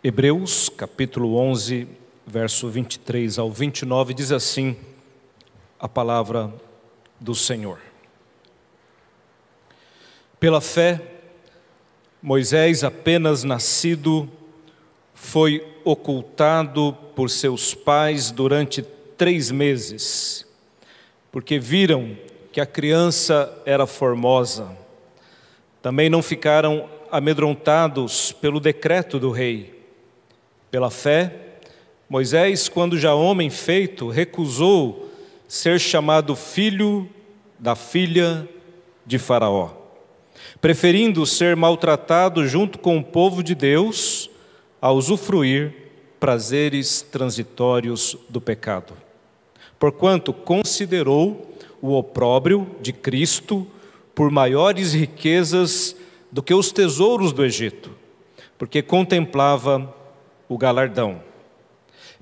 Hebreus, capítulo 11, verso 23 ao 29, diz assim a palavra do Senhor. Pela fé, Moisés, apenas nascido, foi ocultado por seus pais durante 3 meses, porque viram que a criança era formosa. Também não ficaram amedrontados pelo decreto do rei. Pela fé, Moisés, quando já homem feito, recusou ser chamado filho da filha de Faraó, preferindo ser maltratado junto com o povo de Deus a usufruir prazeres transitórios do pecado. Porquanto considerou o opróbrio de Cristo por maiores riquezas do que os tesouros do Egito, porque contemplava o galardão.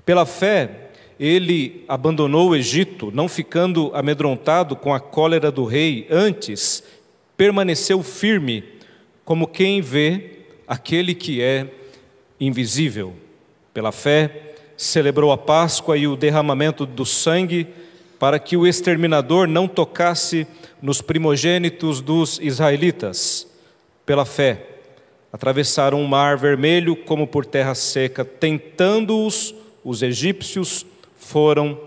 Pela fé, ele abandonou o Egito, não ficando amedrontado com a cólera do rei, antes permaneceu firme, como quem vê aquele que é invisível. Pela fé, celebrou a Páscoa e o derramamento do sangue, para que o exterminador não tocasse nos primogênitos dos israelitas. Pela fé, atravessaram o mar vermelho como por terra seca, tentando-os, os egípcios foram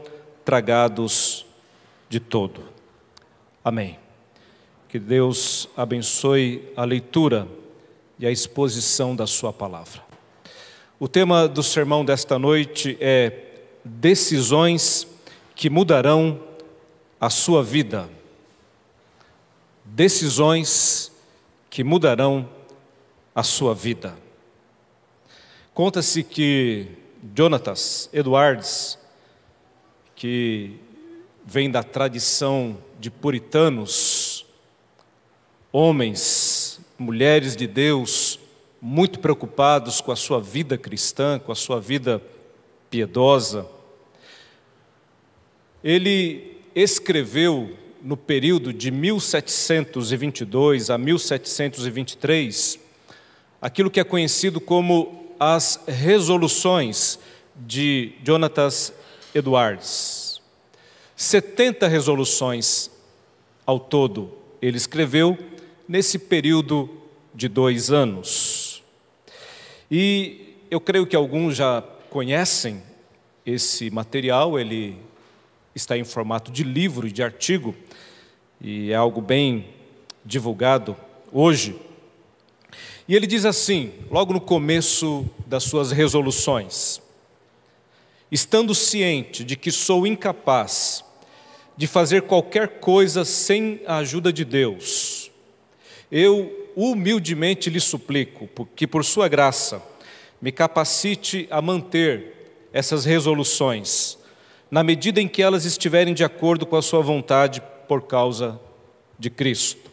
tragados de todo. Amém. Que Deus abençoe a leitura e a exposição da sua palavra. O tema do sermão desta noite é decisões que mudarão a sua vida. Decisões que mudarão a sua vida. Conta-se que Jonathan Edwards, que vem da tradição de puritanos, homens, mulheres de Deus, muito preocupados com a sua vida cristã, com a sua vida piedosa, ele escreveu no período de 1722 a 1723, aquilo que é conhecido como as resoluções de Jonathan Edwards. 70 resoluções ao todo ele escreveu nesse período de 2 anos. E eu creio que alguns já conhecem esse material, ele está em formato de livro e de artigo, e é algo bem divulgado hoje. E ele diz assim, logo no começo das suas resoluções: estando ciente de que sou incapaz de fazer qualquer coisa sem a ajuda de Deus, eu humildemente lhe suplico que por sua graça me capacite a manter essas resoluções, na medida em que elas estiverem de acordo com a sua vontade por causa de Cristo.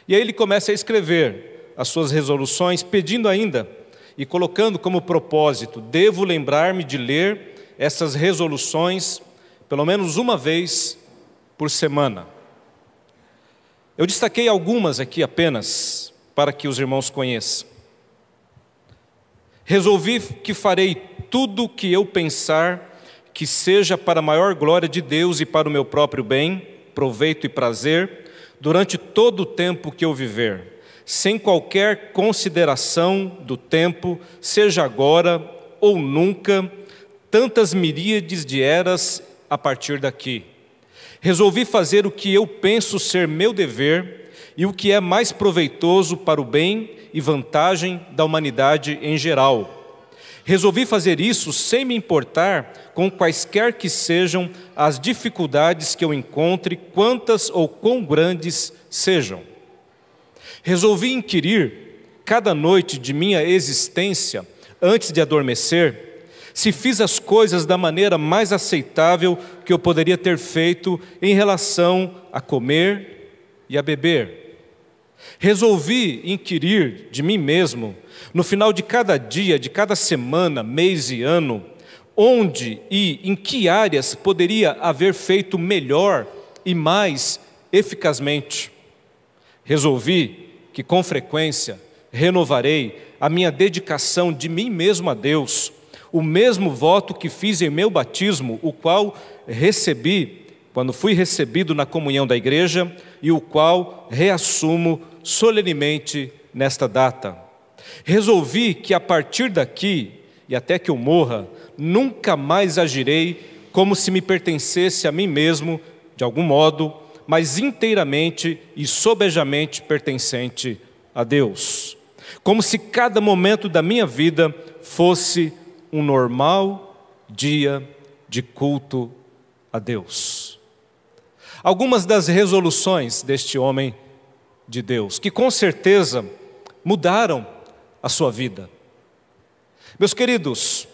E aí ele começa a escrever as suas resoluções, pedindo ainda e colocando como propósito: devo lembrar-me de ler essas resoluções pelo menos uma vez por semana. Eu destaquei algumas aqui apenas para que os irmãos conheçam. Resolvi que farei tudo o que eu pensar que seja para a maior glória de Deus e para o meu próprio bem, proveito e prazer, durante todo o tempo que eu viver, sem qualquer consideração do tempo, seja agora ou nunca, tantas miríades de eras a partir daqui. Resolvi fazer o que eu penso ser meu dever e o que é mais proveitoso para o bem e vantagem da humanidade em geral. Resolvi fazer isso sem me importar com quaisquer que sejam as dificuldades que eu encontre, quantas ou quão grandes sejam. Resolvi inquirir cada noite de minha existência, antes de adormecer, se fiz as coisas da maneira mais aceitável que eu poderia ter feito em relação a comer e a beber. Resolvi inquirir de mim mesmo, no final de cada dia, de cada semana, mês e ano, onde e em que áreas poderia haver feito melhor e mais eficazmente. Resolvi que com frequência renovarei a minha dedicação de mim mesmo a Deus, o mesmo voto que fiz em meu batismo, o qual recebi quando fui recebido na comunhão da igreja e o qual reassumo solenemente nesta data. Resolvi que a partir daqui e até que eu morra, nunca mais agirei como se me pertencesse a mim mesmo, de algum modo, mas inteiramente e sobejamente pertencente a Deus. Como se cada momento da minha vida fosse um normal dia de culto a Deus. Algumas das resoluções deste homem de Deus, que com certeza mudaram a sua vida. Meus queridos,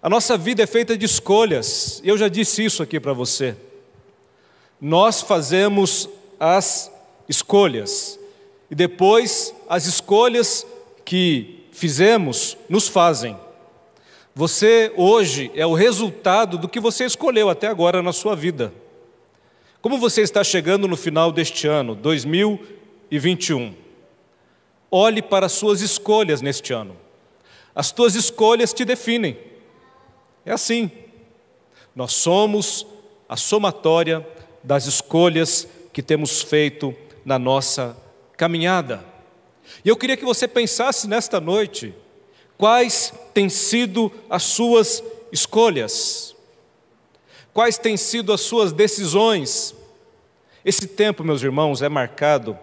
a nossa vida é feita de escolhas, eu já disse isso aqui para você. Nós fazemos as escolhas, e depois as escolhas que fizemos nos fazem. Você hoje é o resultado do que você escolheu até agora na sua vida. Como você está chegando no final deste ano, 2021, olhe para as suas escolhas neste ano. As tuas escolhas te definem. É assim. Nós somos a somatória das escolhas que temos feito na nossa caminhada. E eu queria que você pensasse nesta noite, quais têm sido as suas escolhas? Quais têm sido as suas decisões? Esse tempo, meus irmãos, é marcado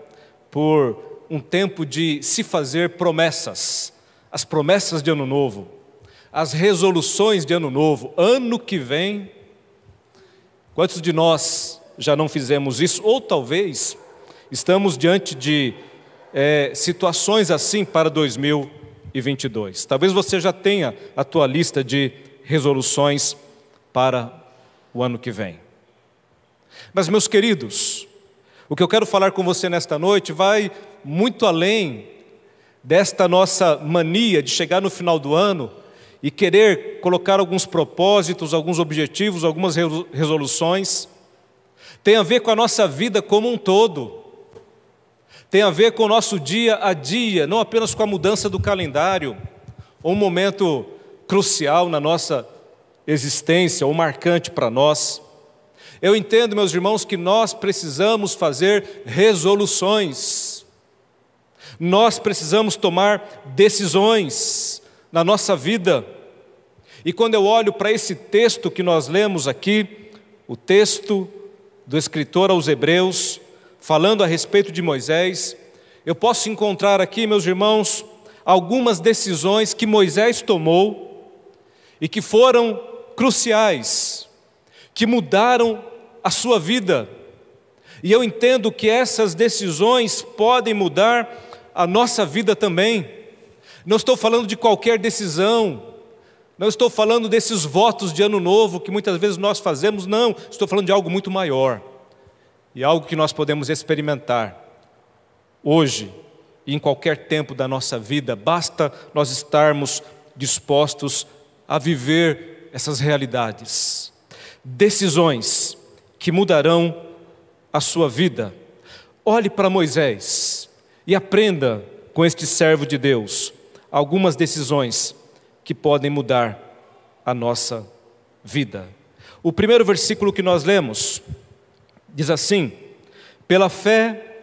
por um tempo de se fazer promessas. As promessas de ano novo, as resoluções de ano novo. Ano que vem, quantos de nós já não fizemos isso? Ou talvez estamos diante de situações assim para 2022. Talvez você já tenha a tua lista de resoluções para o ano que vem. Mas, meus queridos, o que eu quero falar com você nesta noite vai muito além desta nossa mania de chegar no final do ano e querer colocar alguns propósitos, alguns objetivos, algumas resoluções. Tem a ver com a nossa vida como um todo. Tem a ver com o nosso dia a dia, não apenas com a mudança do calendário, ou um momento crucial na nossa existência, ou marcante para nós. Eu entendo, meus irmãos, que nós precisamos fazer resoluções. Nós precisamos tomar decisões na nossa vida. E quando eu olho para esse texto que nós lemos aqui, o texto do escritor aos Hebreus, falando a respeito de Moisés, eu posso encontrar aqui, meus irmãos, algumas decisões que Moisés tomou e que foram cruciais, que mudaram a sua vida. E eu entendo que essas decisões podem mudar a nossa vida também. Não estou falando de qualquer decisão, não estou falando desses votos de ano novo que muitas vezes nós fazemos, não, estou falando de algo muito maior. E algo que nós podemos experimentar hoje e em qualquer tempo da nossa vida, basta nós estarmos dispostos a viver essas realidades. Decisões que mudarão a sua vida. Olhe para Moisés e aprenda com este servo de Deus algumas decisões que podem mudar a nossa vida. O primeiro versículo que nós lemos diz assim: pela fé,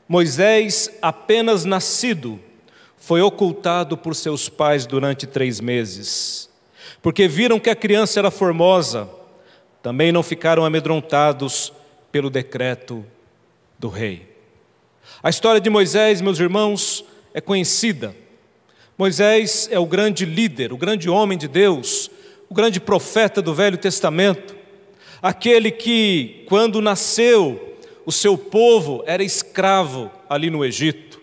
Moisés, apenas nascido, foi ocultado por seus pais durante 3 meses, porque viram que a criança era formosa. Também não ficaram amedrontados pelo decreto do rei. A história de Moisés, meus irmãos, é conhecida. Moisés é o grande líder, o grande homem de Deus, o grande profeta do Velho Testamento, aquele que, quando nasceu, o seu povo era escravo ali no Egito.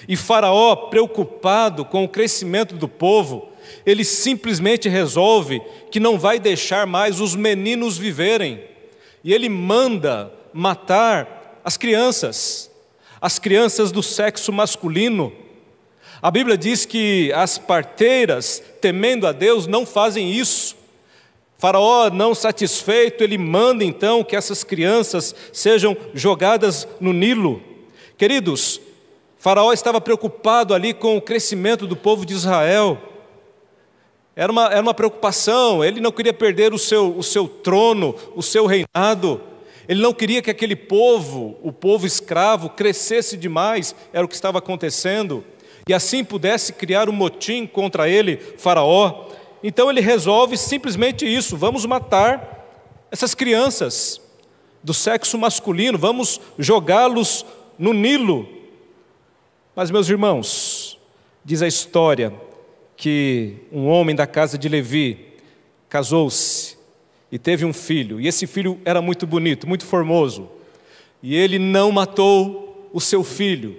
E Faraó, preocupado com o crescimento do povo, ele simplesmente resolve que não vai deixar mais os meninos viverem. E ele manda matar as crianças do sexo masculino. A Bíblia diz que as parteiras, temendo a Deus, não fazem isso. Faraó, não satisfeito, ele manda então que essas crianças sejam jogadas no Nilo. Queridos, Faraó estava preocupado ali com o crescimento do povo de Israel. Era uma preocupação, ele não queria perder o seu trono, o seu reinado. Ele não queria que aquele povo, o povo escravo, crescesse demais, era o que estava acontecendo, e assim pudesse criar um motim contra ele, Faraó. Então ele resolve simplesmente isso: vamos matar essas crianças do sexo masculino, vamos jogá-los no Nilo. Mas, meus irmãos, diz a história que um homem da casa de Levi casou-se e teve um filho, e esse filho era muito bonito, muito formoso, e ele não matou o seu filho,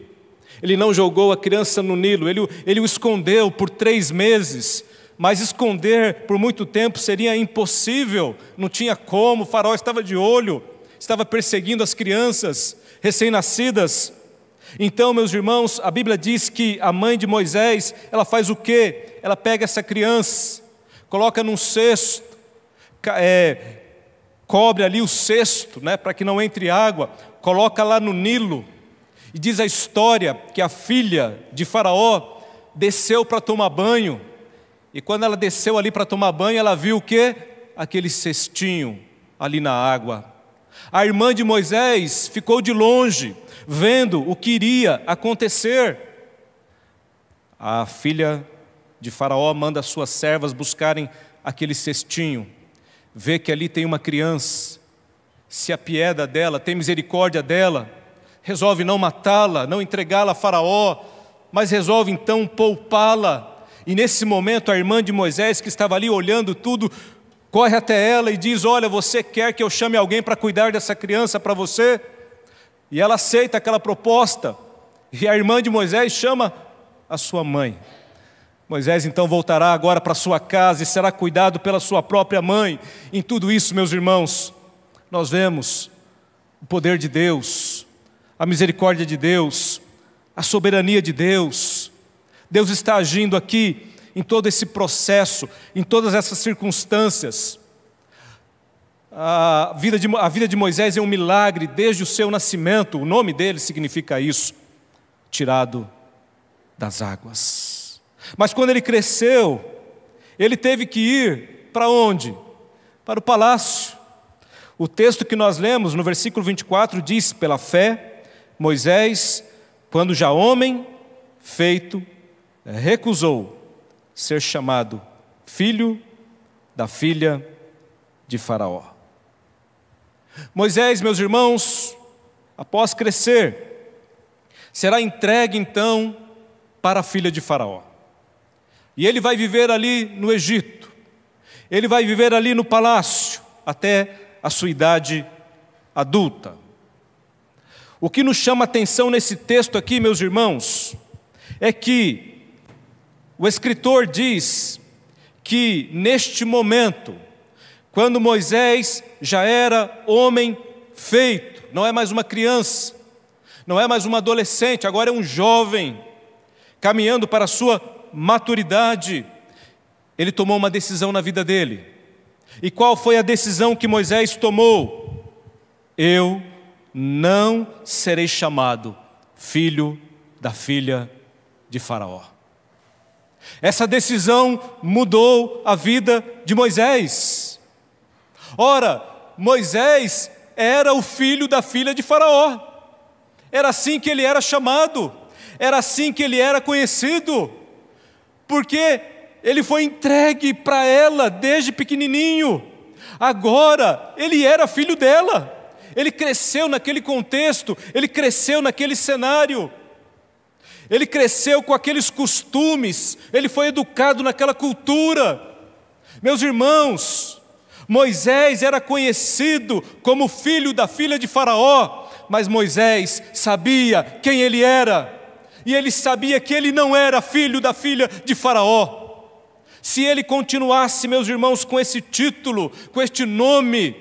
ele não jogou a criança no Nilo, ele o escondeu por 3 meses, mas esconder por muito tempo seria impossível, não tinha como, o Faraó estava de olho, estava perseguindo as crianças recém-nascidas. Então, meus irmãos, a Bíblia diz que a mãe de Moisés, ela faz o quê? Ela pega essa criança, coloca num cesto, cobre ali o cesto, para que não entre água, coloca lá no Nilo, e diz a história que a filha de Faraó desceu para tomar banho, e quando ela desceu ali para tomar banho, ela viu o quê? Aquele cestinho ali na água. A irmã de Moisés ficou de longe, vendo o que iria acontecer. A filha de Faraó manda as suas servas buscarem aquele cestinho, vê que ali tem uma criança, se apieda dela, tem misericórdia dela, resolve não matá-la, não entregá-la a Faraó, mas resolve então poupá-la. E nesse momento a irmã de Moisés, que estava ali olhando tudo, corre até ela e diz: olha, você quer que eu chame alguém para cuidar dessa criança para você? E ela aceita aquela proposta, e a irmã de Moisés chama a sua mãe. Moisés então voltará agora para sua casa e será cuidado pela sua própria mãe. Em tudo isso, meus irmãos, nós vemos o poder de Deus, a misericórdia de Deus, a soberania de Deus. Deus está agindo aqui em todo esse processo, em todas essas circunstâncias. A vida de Moisés é um milagre desde o seu nascimento, o nome dele significa isso, tirado das águas. Mas quando ele cresceu, ele teve que ir para onde? Para o palácio. O texto que nós lemos no versículo 24 diz: pela fé, Moisés, quando já homem feito, recusou ser chamado filho da filha de Faraó. Moisés, meus irmãos, após crescer, será entregue então para a filha de Faraó. E ele vai viver ali no Egito, ele vai viver ali no palácio, até a sua idade adulta. O que nos chama a atenção nesse texto aqui, meus irmãos, é que o escritor diz que neste momento, quando Moisés já era homem feito, não é mais uma criança, não é mais um adolescente, agora é um jovem, caminhando para a sua maturidade, ele tomou uma decisão na vida dele. E qual foi a decisão que Moisés tomou? Eu não serei chamado filho da filha de Faraó. Essa decisão mudou a vida de Moisés. Ora, Moisés era o filho da filha de Faraó. Era assim que ele era chamado, era assim que ele era conhecido, porque ele foi entregue para ela desde pequenininho. Agora, ele era filho dela. Ele cresceu naquele contexto, ele cresceu naquele cenário. Ele cresceu com aqueles costumes, ele foi educado naquela cultura. Meus irmãos, Moisés era conhecido como filho da filha de Faraó, mas Moisés sabia quem ele era, e ele sabia que ele não era filho da filha de Faraó. Se ele continuasse, meus irmãos, com esse título, com este nome,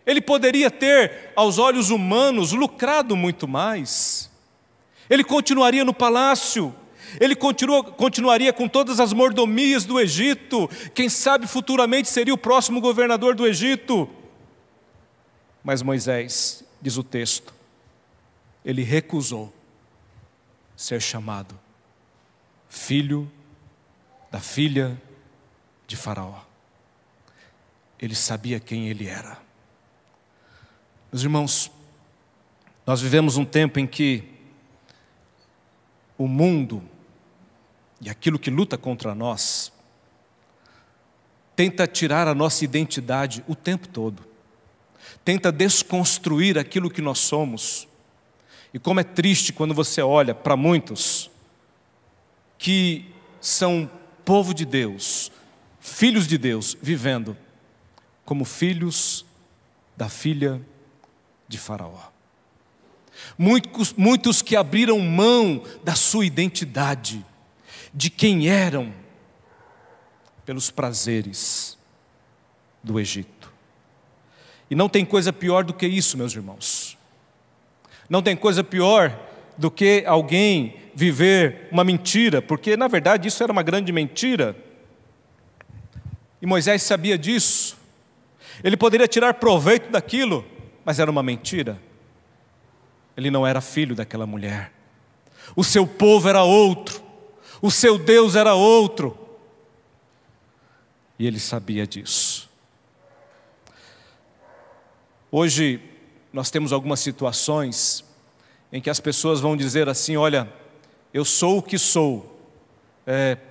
ele poderia ter, aos olhos humanos, lucrado muito mais. Ele continuaria no palácio, ele continuaria com todas as mordomias do Egito, quem sabe futuramente seria o próximo governador do Egito. Mas Moisés, diz o texto, ele recusou ser chamado filho da filha de Faraó. Ele sabia quem ele era. Meus irmãos, nós vivemos um tempo em que o mundo e aquilo que luta contra nós tenta tirar a nossa identidade o tempo todo, tenta desconstruir aquilo que nós somos. E como é triste quando você olha para muitos que são povo de Deus, filhos de Deus, vivendo como filhos da filha de Faraó. Muitos que abriram mão da sua identidade, de quem eram, pelos prazeres do Egito. E não tem coisa pior do que isso, meus irmãos. Não tem coisa pior do que alguém viver uma mentira, porque na verdade isso era uma grande mentira. E Moisés sabia disso. Ele poderia tirar proveito daquilo, mas era uma mentira. Ele não era filho daquela mulher. O seu povo era outro. O seu Deus era outro. E ele sabia disso. Hoje nós temos algumas situações em que as pessoas vão dizer assim: olha, eu sou o que sou,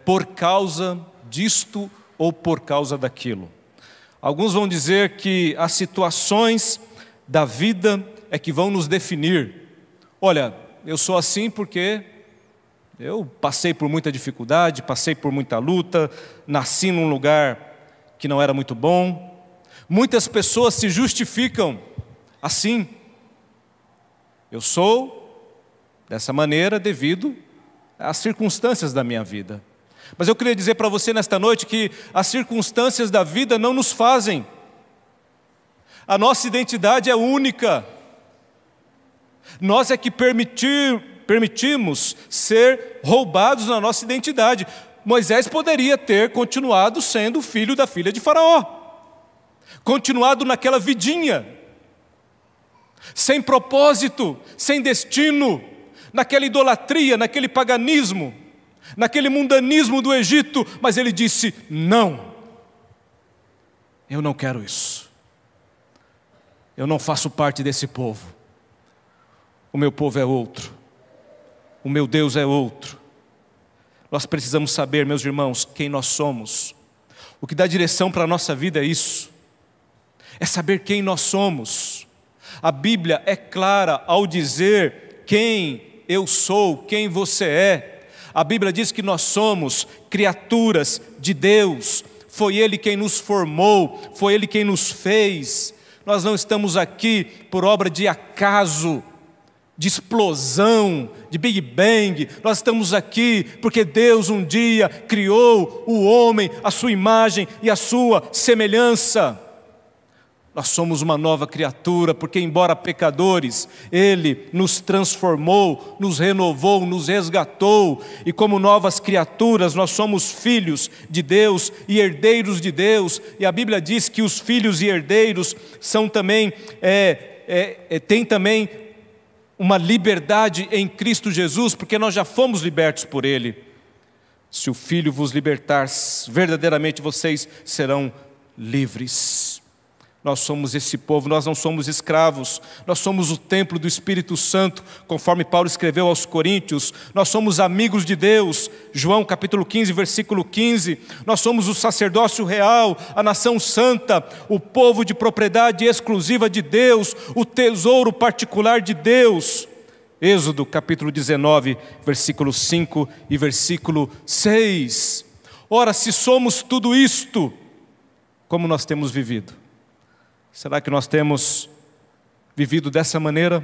por causa disto ou por causa daquilo. Alguns vão dizer que as situações da vida é que vão nos definir. Olha, eu sou assim porque eu passei por muita dificuldade, passei por muita luta, nasci num lugar que não era muito bom. Muitas pessoas se justificam assim. Eu sou dessa maneira devido às circunstâncias da minha vida. Mas eu queria dizer para você nesta noite que as circunstâncias da vida não nos fazem. A nossa identidade é única. Nós é que permitimos ser roubados na nossa identidade. Moisés poderia ter continuado sendo filho da filha de Faraó, continuado naquela vidinha, sem propósito, sem destino, naquela idolatria, naquele paganismo, naquele mundanismo do Egito, mas ele disse: não, eu não quero isso, eu não faço parte desse povo, o meu povo é outro, o meu Deus é outro. Nós precisamos saber, meus irmãos, quem nós somos. O que dá direção para a nossa vida é isso, é saber quem nós somos. A Bíblia é clara ao dizer quem eu sou, quem você é. A Bíblia diz que nós somos criaturas de Deus, foi Ele quem nos formou, foi Ele quem nos fez. Nós não estamos aqui por obra de acaso, de explosão, de Big Bang. Nós estamos aqui porque Deus um dia criou o homem, a sua imagem e a sua semelhança. Nós somos uma nova criatura, porque embora pecadores, Ele nos transformou, nos renovou, nos resgatou, e como novas criaturas nós somos filhos de Deus e herdeiros de Deus. E a Bíblia diz que os filhos e herdeiros são também, têm também uma liberdade em Cristo Jesus, porque nós já fomos libertos por Ele. Se o Filho vos libertar, verdadeiramente vocês serão livres. Nós somos esse povo, nós não somos escravos, nós somos o templo do Espírito Santo, conforme Paulo escreveu aos Coríntios. Nós somos amigos de Deus, João capítulo 15, versículo 15. Nós somos o sacerdócio real, a nação santa, o povo de propriedade exclusiva de Deus, o tesouro particular de Deus. Êxodo capítulo 19, versículo 5 e versículo 6. Ora, se somos tudo isto, como nós temos vivido? Será que nós temos vivido dessa maneira?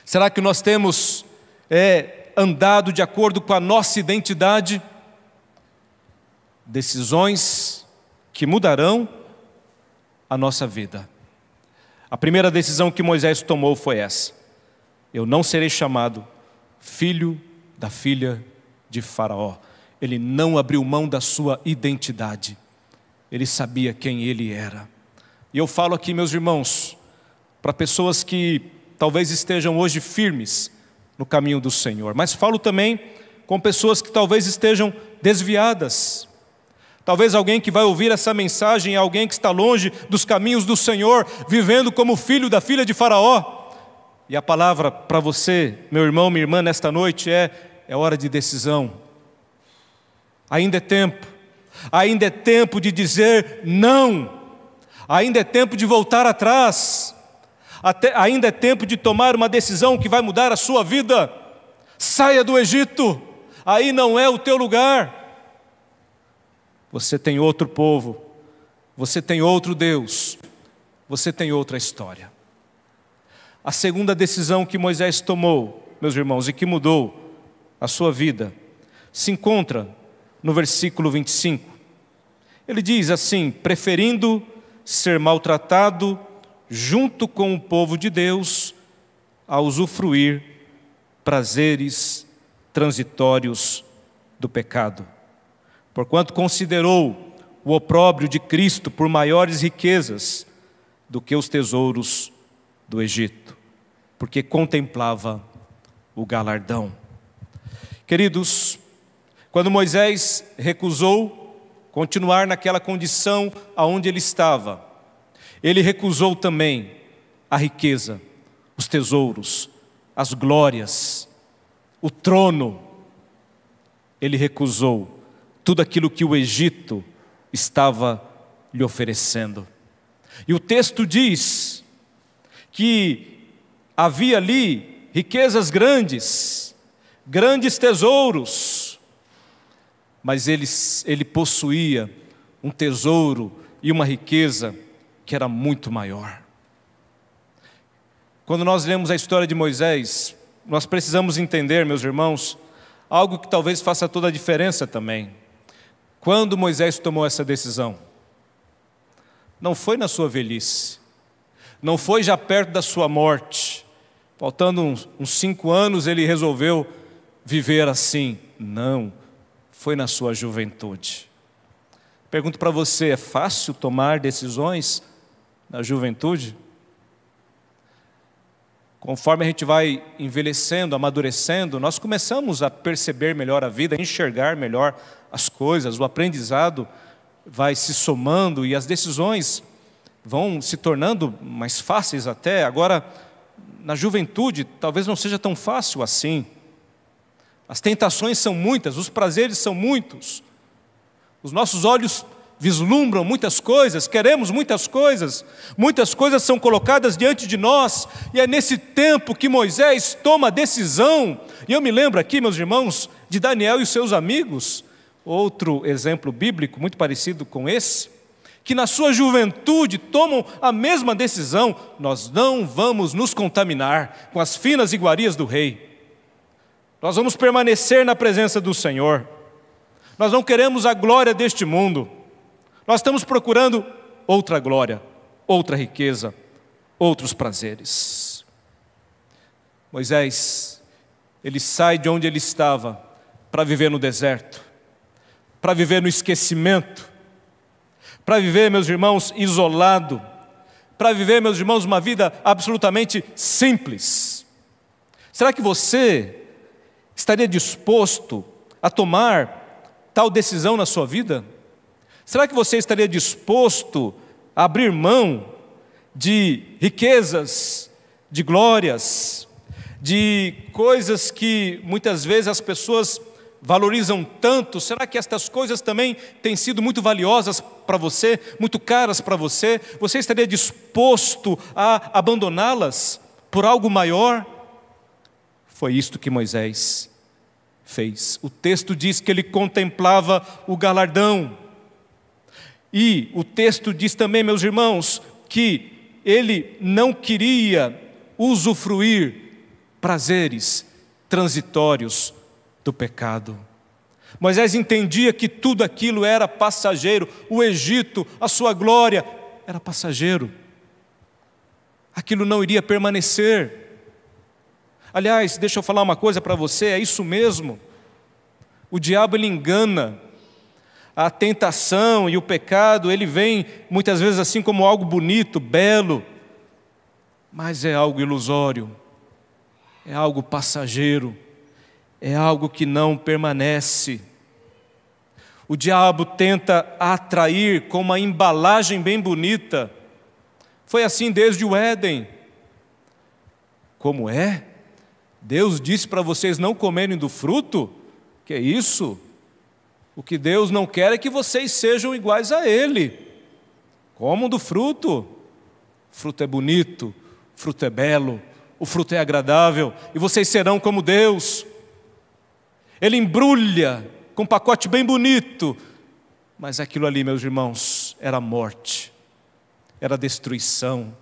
Será que nós temos andado de acordo com a nossa identidade? Decisões que mudarão a nossa vida. A primeira decisão que Moisés tomou foi essa: eu não serei chamado filho da filha de Faraó. Ele não abriu mão da sua identidade. Ele sabia quem ele era. E eu falo aqui, meus irmãos, para pessoas que talvez estejam hoje firmes no caminho do Senhor. Mas falo também com pessoas que talvez estejam desviadas. Talvez alguém que vai ouvir essa mensagem é alguém que está longe dos caminhos do Senhor, vivendo como filho da filha de Faraó. E a palavra para você, meu irmão, minha irmã, nesta noite é hora de decisão. Ainda é tempo de dizer não, ainda é tempo de voltar atrás, ainda é tempo de tomar uma decisão que vai mudar a sua vida. Saia do Egito, aí não é o teu lugar. Você tem outro povo, você tem outro Deus, você tem outra história. A segunda decisão que Moisés tomou, meus irmãos, e que mudou a sua vida, se encontra no versículo 25. Ele diz assim: preferindo ser maltratado junto com o povo de Deus, a usufruir prazeres transitórios do pecado. Porquanto considerou o opróbrio de Cristo por maiores riquezas do que os tesouros do Egito, porque contemplava o galardão. Queridos, quando Moisés recusou continuar naquela condição aonde ele estava, ele recusou também a riqueza, os tesouros, as glórias, o trono. Ele recusou tudo aquilo que o Egito estava lhe oferecendo. E o texto diz que havia ali riquezas grandes, grandes tesouros, mas ele possuía um tesouro e uma riqueza que era muito maior. Quando nós lemos a história de Moisés, nós precisamos entender, meus irmãos, algo que talvez faça toda a diferença também. Quando Moisés tomou essa decisão, não foi na sua velhice, não foi já perto da sua morte, faltando uns 5 anos ele resolveu viver assim. Não, foi na sua juventude. Pergunto para você, é fácil tomar decisões na juventude? Conforme a gente vai envelhecendo, amadurecendo, nós começamos a perceber melhor a vida, a enxergar melhor as coisas, o aprendizado vai se somando e as decisões vão se tornando mais fáceis até. Agora, na juventude, talvez não seja tão fácil assim. As tentações são muitas, os prazeres são muitos. Os nossos olhos vislumbram muitas coisas, queremos muitas coisas são colocadas diante de nós, e é nesse tempo que Moisés toma a decisão. E eu me lembro aqui, meus irmãos, de Daniel e os seus amigos, outro exemplo bíblico muito parecido com esse, que na sua juventude tomam a mesma decisão: nós não vamos nos contaminar com as finas iguarias do rei, nós vamos permanecer na presença do Senhor, nós não queremos a glória deste mundo, nós estamos procurando outra glória, outra riqueza, outros prazeres. Moisés, ele sai de onde ele estava para viver no deserto, para viver no esquecimento, para viver, meus irmãos, isolado, para viver, meus irmãos, uma vida absolutamente simples. Será que você estaria disposto a tomar tal decisão na sua vida? Será que você estaria disposto a abrir mão de riquezas, de glórias, de coisas que muitas vezes as pessoas valorizam tanto? Será que estas coisas também têm sido muito valiosas para você, muito caras para você? Você estaria disposto a abandoná-las por algo maior? Foi isto que Moisés fez. O texto diz que ele contemplava o galardão. E o texto diz também, meus irmãos, que ele não queria usufruir prazeres transitórios do pecado. Moisés entendia que tudo aquilo era passageiro. O Egito, a sua glória, era passageiro. Aquilo não iria permanecer. Aliás, deixa eu falar uma coisa para você, é isso mesmo. O diabo, ele engana. A tentação e o pecado, ele vem muitas vezes assim como algo bonito, belo, mas é algo ilusório, é algo passageiro, é algo que não permanece. O diabo tenta atrair com uma embalagem bem bonita. Foi assim desde o Éden. Como é? Deus disse para vocês não comerem do fruto? Que é isso? O que Deus não quer é que vocês sejam iguais a Ele. Comam do fruto. O fruto é bonito, o fruto é belo, o fruto é agradável, e vocês serão como Deus. Ele embrulha com um pacote bem bonito, mas aquilo ali, meus irmãos, era morte, era destruição,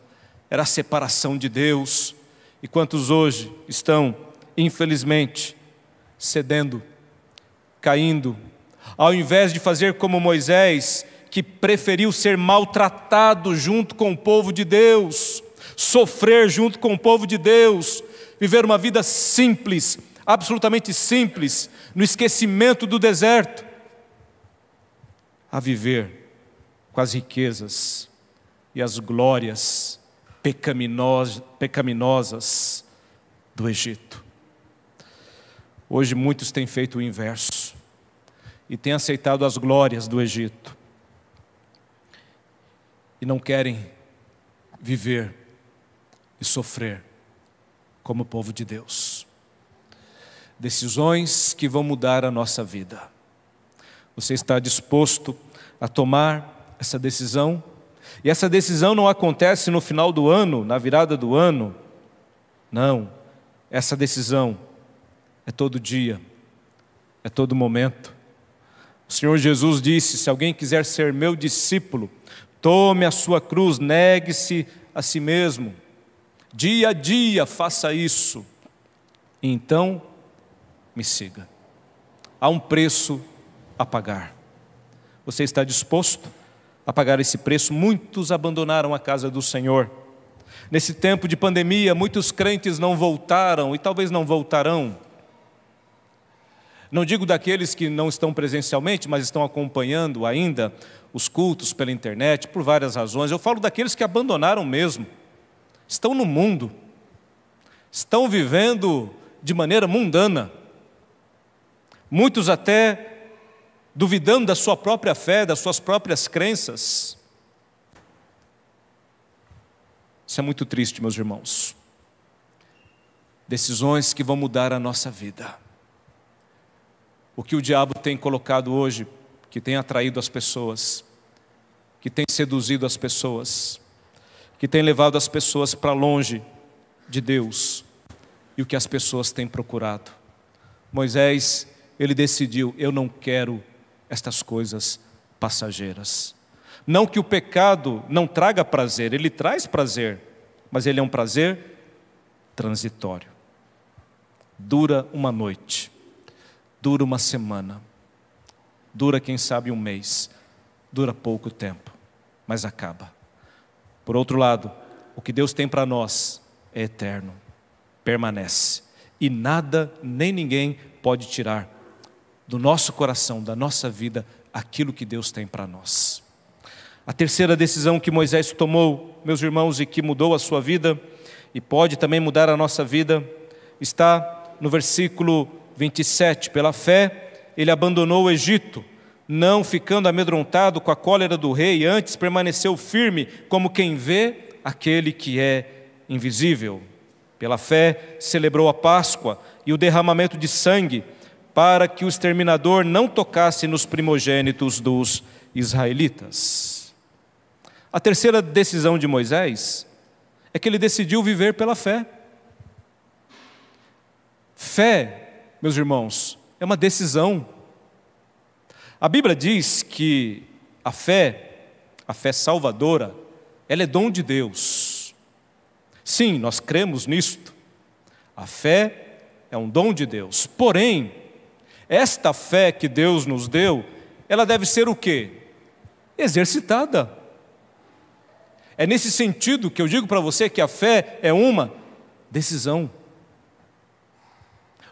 era a separação de Deus. E quantos hoje estão, infelizmente, cedendo, caindo, ao invés de fazer como Moisés, que preferiu ser maltratado junto com o povo de Deus, sofrer junto com o povo de Deus, viver uma vida simples, absolutamente simples, no esquecimento do deserto, a viver com as riquezas e as glórias pecaminosas do Egito. Hoje muitos têm feito o inverso e têm aceitado as glórias do Egito e não querem viver e sofrer como o povo de Deus. Decisões que vão mudar a nossa vida. Você está disposto a tomar essa decisão? E essa decisão não acontece no final do ano, na virada do ano. Não, essa decisão é todo dia, é todo momento. O Senhor Jesus disse: se alguém quiser ser meu discípulo, tome a sua cruz, negue-se a si mesmo. Dia a dia faça isso, e então me siga. Há um preço a pagar. Você está disposto a pagar esse preço? Muitos abandonaram a casa do Senhor. Nesse tempo de pandemia, muitos crentes não voltaram e talvez não voltarão. Não digo daqueles que não estão presencialmente, mas estão acompanhando ainda os cultos pela internet, por várias razões. Eu falo daqueles que abandonaram mesmo. Estão no mundo. Estão vivendo de maneira mundana. Muitos até duvidando da sua própria fé, das suas próprias crenças. Isso é muito triste, meus irmãos. Decisões que vão mudar a nossa vida. O que o diabo tem colocado hoje, que tem atraído as pessoas, que tem seduzido as pessoas, que tem levado as pessoas para longe de Deus, e o que as pessoas têm procurado. Moisés, ele decidiu: eu não quero estas coisas passageiras. Não que o pecado não traga prazer, ele traz prazer, mas ele é um prazer transitório. Dura uma noite, dura uma semana, dura quem sabe um mês, dura pouco tempo, mas acaba. Por outro lado, o que Deus tem para nós é eterno, permanece, e nada nem ninguém pode tirar do nosso coração, da nossa vida, aquilo que Deus tem para nós. A terceira decisão que Moisés tomou, meus irmãos, e que mudou a sua vida, e pode também mudar a nossa vida, está no versículo 27. Pela fé, ele abandonou o Egito, não ficando amedrontado com a cólera do rei, antes permaneceu firme, como quem vê aquele que é invisível. Pela fé, celebrou a Páscoa e o derramamento de sangue, para que o exterminador não tocasse nos primogênitos dos israelitas. A terceira decisão de Moisés é que ele decidiu viver pela fé. Fé, meus irmãos, é uma decisão. A Bíblia diz que a fé salvadora, ela é dom de Deus. Sim, nós cremos nisto. A fé é um dom de Deus. Porém, esta fé que Deus nos deu, ela deve ser o quê? Exercitada. É nesse sentido que eu digo para você que a fé é uma decisão.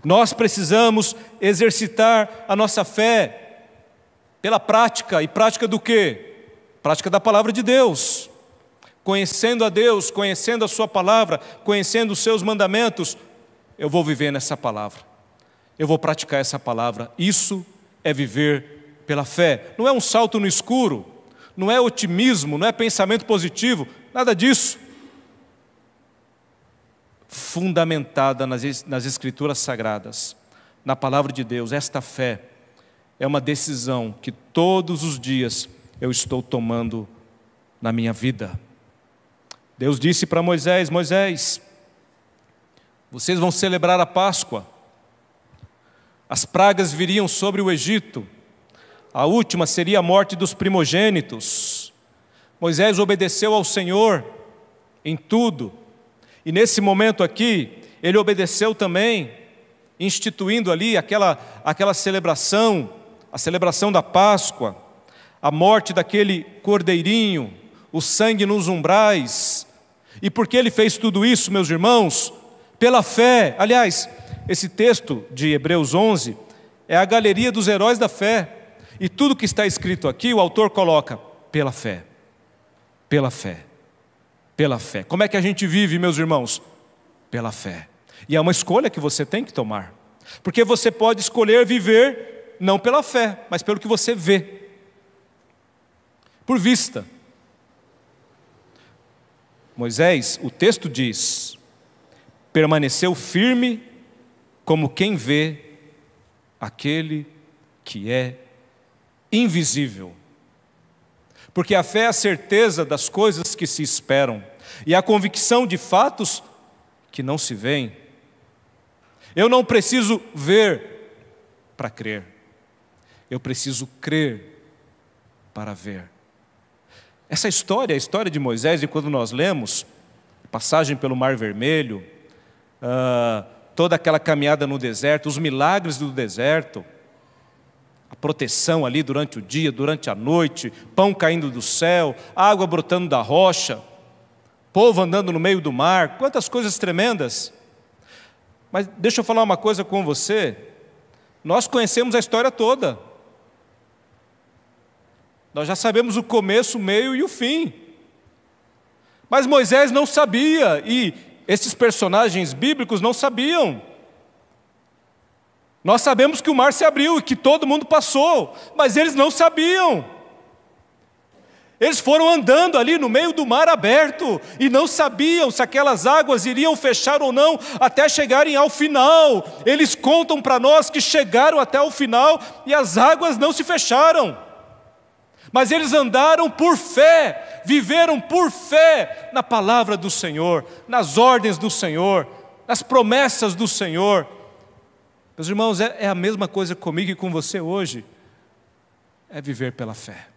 Nós precisamos exercitar a nossa fé pela prática. E prática do quê? Prática da palavra de Deus. Conhecendo a Deus, conhecendo a sua palavra, conhecendo os seus mandamentos, eu vou viver nessa palavra, eu vou praticar essa palavra. Isso é viver pela fé. Não é um salto no escuro, não é otimismo, não é pensamento positivo, nada disso. Fundamentada nas Escrituras Sagradas, na palavra de Deus, esta fé é uma decisão que todos os dias eu estou tomando na minha vida. Deus disse para Moisés: Moisés, vocês vão celebrar a Páscoa. As pragas viriam sobre o Egito. A última seria a morte dos primogênitos. Moisés obedeceu ao Senhor em tudo. E nesse momento aqui, ele obedeceu também, instituindo ali aquela celebração, a celebração da Páscoa, a morte daquele cordeirinho, o sangue nos umbrais. E por que ele fez tudo isso, meus irmãos? Pela fé. Aliás, esse texto de Hebreus 11 é a galeria dos heróis da fé. E tudo que está escrito aqui, o autor coloca pela fé. Pela fé. Pela fé. Como é que a gente vive, meus irmãos? Pela fé. E é uma escolha que você tem que tomar. Porque você pode escolher viver não pela fé, mas pelo que você vê. Por vista. Moisés, o texto diz, permaneceu firme como quem vê aquele que é invisível. Porque a fé é a certeza das coisas que se esperam e a convicção de fatos que não se veem. Eu não preciso ver para crer. Eu preciso crer para ver. Essa história, a história de Moisés, enquanto nós lemos, passagem pelo Mar Vermelho, toda aquela caminhada no deserto, os milagres do deserto, a proteção ali durante o dia, durante a noite, pão caindo do céu, água brotando da rocha, povo andando no meio do mar, quantas coisas tremendas. Mas deixa eu falar uma coisa com você, nós conhecemos a história toda. Nós já sabemos o começo, o meio e o fim. Mas Moisés não sabia, e esses personagens bíblicos não sabiam. Nós sabemos que o mar se abriu e que todo mundo passou, mas eles não sabiam. Eles foram andando ali no meio do mar aberto e não sabiam se aquelas águas iriam fechar ou não até chegarem ao final. Eles contam para nós que chegaram até o final e as águas não se fecharam. Mas eles andaram por fé, viveram por fé na palavra do Senhor, nas ordens do Senhor, nas promessas do Senhor. Meus irmãos, é a mesma coisa comigo e com você hoje. É viver pela fé.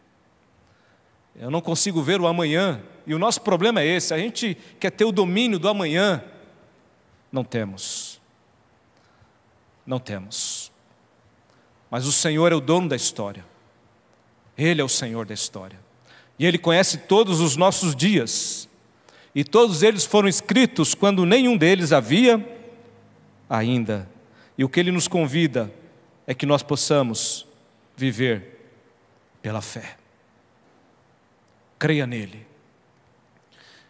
Eu não consigo ver o amanhã, e o nosso problema é esse, a gente quer ter o domínio do amanhã. Não temos. Não temos. Mas o Senhor é o dono da história. Ele é o Senhor da história. E Ele conhece todos os nossos dias. E todos eles foram escritos quando nenhum deles havia ainda. E o que Ele nos convida é que nós possamos viver pela fé. Creia nele.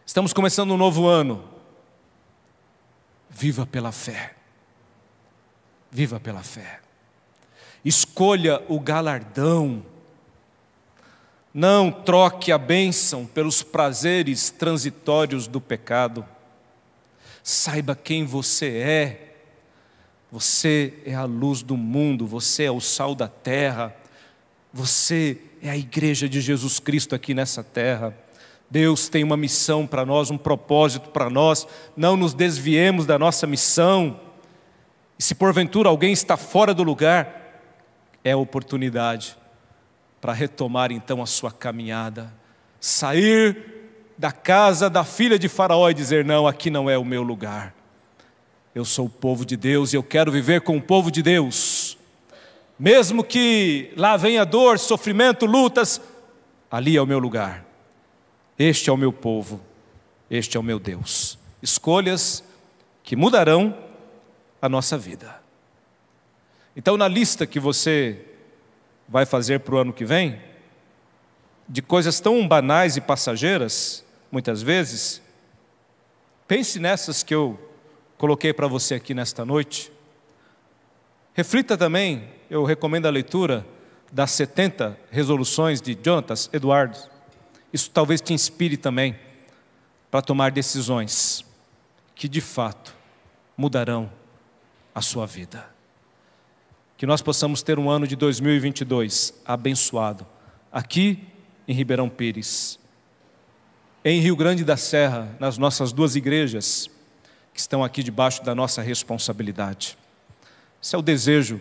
Estamos começando um novo ano. Viva pela fé. Viva pela fé. Escolha o galardão. Não troque a bênção pelos prazeres transitórios do pecado. Saiba quem você é. Você é a luz do mundo, você é o sal da terra, você é a igreja de Jesus Cristo aqui nessa terra. Deus tem uma missão para nós, um propósito para nós, não nos desviemos da nossa missão. E se porventura alguém está fora do lugar, é a oportunidade para retomar então a sua caminhada, sair da casa da filha de Faraó e dizer: não, aqui não é o meu lugar. Eu sou o povo de Deus e eu quero viver com o povo de Deus. Mesmo que lá venha dor, sofrimento, lutas, ali é o meu lugar. Este é o meu povo, este é o meu Deus. Escolhas que mudarão a nossa vida. Então, na lista que você vai fazer para o ano que vem, de coisas tão banais e passageiras, muitas vezes, pense nessas que eu coloquei para você aqui nesta noite. Reflita também, eu recomendo a leitura das 70 resoluções de Jonathan Edwards. Isso talvez te inspire também para tomar decisões que de fato mudarão a sua vida. Que nós possamos ter um ano de 2022 abençoado, aqui em Ribeirão Pires, em Rio Grande da Serra, nas nossas 2 igrejas, que estão aqui debaixo da nossa responsabilidade. Esse é o desejo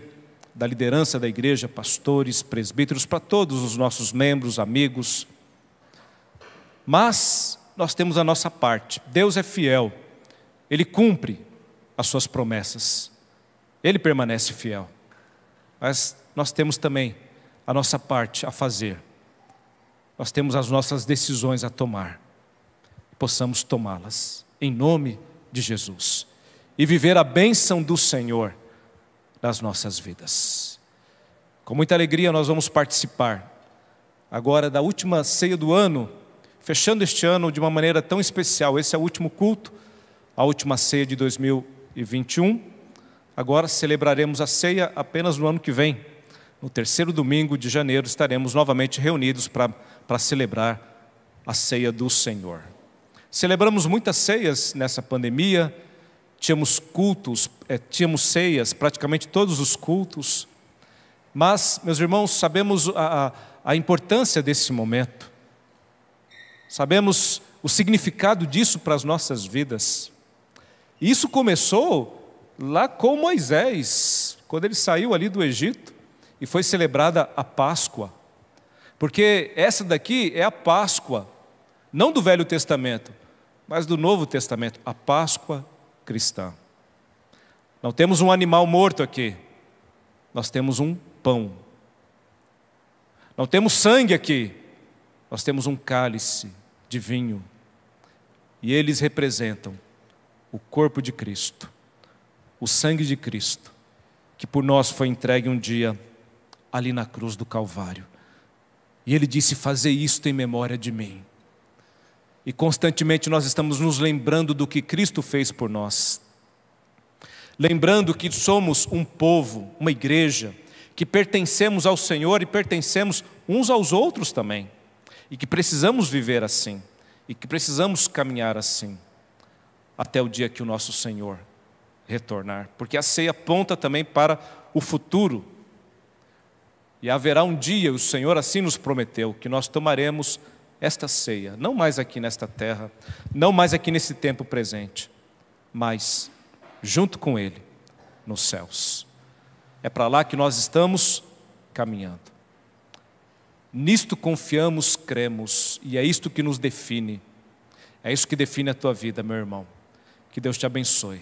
da liderança da igreja, pastores, presbíteros, para todos os nossos membros, amigos. Mas nós temos a nossa parte. Deus é fiel, Ele cumpre as suas promessas, Ele permanece fiel. Mas nós temos também a nossa parte a fazer. Nós temos as nossas decisões a tomar. Possamos tomá-las em nome de Jesus e viver a bênção do Senhor nas nossas vidas. Com muita alegria nós vamos participar agora da última ceia do ano, fechando este ano de uma maneira tão especial. Esse é o último culto, a última ceia de 2021. Agora celebraremos a ceia apenas no ano que vem. No 3º domingo de janeiro estaremos novamente reunidos para celebrar a ceia do Senhor. Celebramos muitas ceias nessa pandemia, tínhamos cultos, tínhamos ceias, praticamente todos os cultos. Mas, meus irmãos, sabemos a importância desse momento. Sabemos o significado disso para as nossas vidas. E isso começou lá com Moisés, quando ele saiu ali do Egito e foi celebrada a Páscoa. Porque essa daqui é a Páscoa, não do Velho Testamento, mas do Novo Testamento, a Páscoa cristã. Não temos um animal morto aqui, nós temos um pão. Não temos sangue aqui, nós temos um cálice de vinho. E eles representam o corpo de Cristo, o sangue de Cristo, que por nós foi entregue um dia ali na cruz do Calvário. E Ele disse: fazei isto em memória de mim. E constantemente nós estamos nos lembrando do que Cristo fez por nós. Lembrando que somos um povo, uma igreja, que pertencemos ao Senhor e pertencemos uns aos outros também. E que precisamos viver assim. E que precisamos caminhar assim. Até o dia que o nosso Senhor retornar. Porque a ceia aponta também para o futuro. E haverá um dia, o Senhor assim nos prometeu, que nós tomaremos esta ceia, não mais aqui nesta terra, não mais aqui nesse tempo presente, mas junto com Ele, nos céus. É para lá que nós estamos caminhando. Nisto confiamos, cremos, e é isto que nos define. É isso que define a tua vida, meu irmão. Que Deus te abençoe.